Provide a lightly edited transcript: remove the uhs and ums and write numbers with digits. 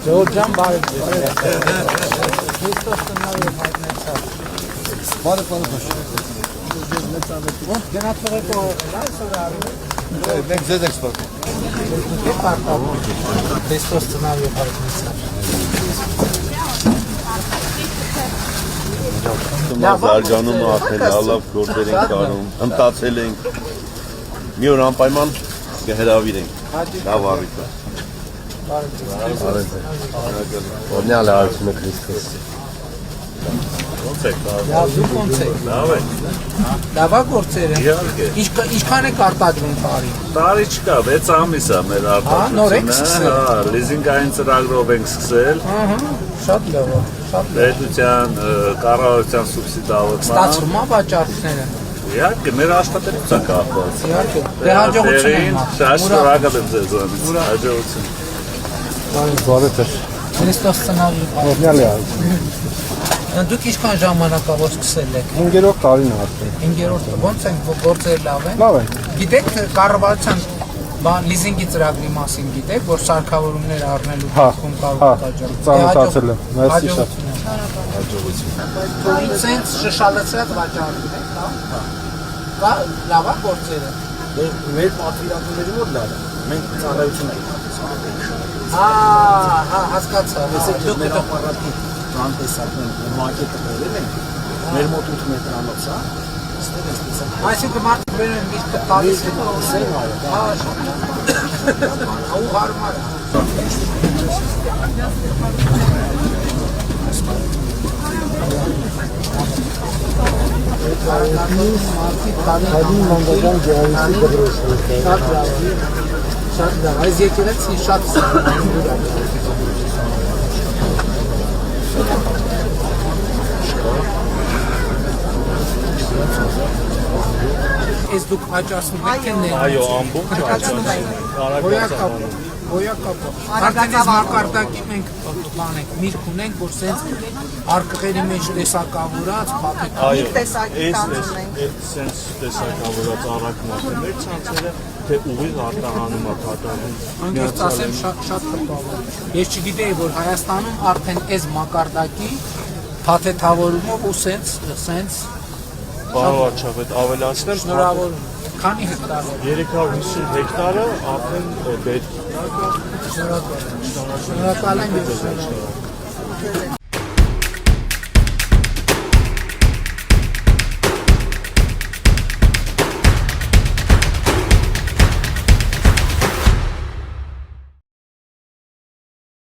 Georgian Barış. Christos Tonaviev հայտնեցավ։ Բարը պարը պաշ։ Գնացող եք այսօր արում։ Մենք ձեզ ենք սպասում։ Դե պարտավ։ Christos Tonaviev հայտնեցավ։ Զարգանում ախել, լավ գործեր ենք անում, հմտացել ենք։ Մի օր անպայման կհրավիրենք։ Լավ առիթ է։ Օրնյալ արությունը Քրիստոս։ Ոնց եք։ Դուք ոնց եք։ Լավ է։ Լավ է գործերը։ Իհարկե։ Ինչքան եք արտադրում տարի։ Տարի չկա, 6 ամիս է մեր նոր եք արտադրությունը։ Հա, լիզինգային ծրագրով ենք սկսել։ Ահա, շատ լավ է, շատ լավ։ Պետության, կառավարության սուբսիդավորման։ Ստացվում է վաճառքները։ Իհարկե, մեր աշխատելուց է կախված։ Իհարկե, դե հաջողություն եք Շատ շնորհակալ եմ ձեզանից։ Հաջողություն։ Բարը պաշ։ Քրիստոս Tonaviev։ Օրնյալ արությունը։ Դուք ինչքան ժամանակավոր սկսել եք։ 5-րդ տարին արդեն։ 5-րդ ո՞նց են գործերը լավ են։ Լավ է։ Գիտեք կառավարության լիզինգի ծրագրի մասին գիտեք, որ սարքավորումներ առնելու դեպքում կարող է հաջողել։ Ծանոթացել եմ։ Մերսի շատ։ Հաջողություն։ Ինձ շշալացած վաճառում եք, հա։ Լավ է գործերը։ Մեր պատվիրատուների մոտ լավ է։ Մենք ծառայություն ենք Հա, հասկացա։ դուք մեր ապարատի տնտեսական մակետը բերել ենք։ Մեր մոտ 8 մետրանոց է։ Ստեղ ենք տեսակ։ Այսինքն մարդիկ բերում են միշտ տալիս են Սեն այո։ հա, ու հարմար է։ Հադին մանդական ջահիսի դրոշն է։ Շատ լավ է։ Շատ լավ։ Այս եկեղեցին շատ Ես դուք աճացնում եք թե ներ։ Այո, ամբողջ աճանում ենք։ Գոյակապ։ Արդեն այս մակարդակի մենք բանենք, միրգ ունենք, որ սենց արկղերի մեջ տեսակավորած, փաթեթ։ Այո, տեսակի ցանցում ենք։ սենց տեսակավորած առակնակ մեր ցանցերը, թե ուղիղ արտահանում է կատարվում։ Անկեղծ ասեմ շատ տպավ է։ Ես չգիտեի, որ Հայաստանում արդեն այս մակարդակի փաթեթավորումով ու սենց Պարոն Արչավետ, ավելացնեմ, շնորհավորում։ Քանի հեկտար է։ 350 հեկտարը արդեն պետք է։ Շնորհակալ եմ։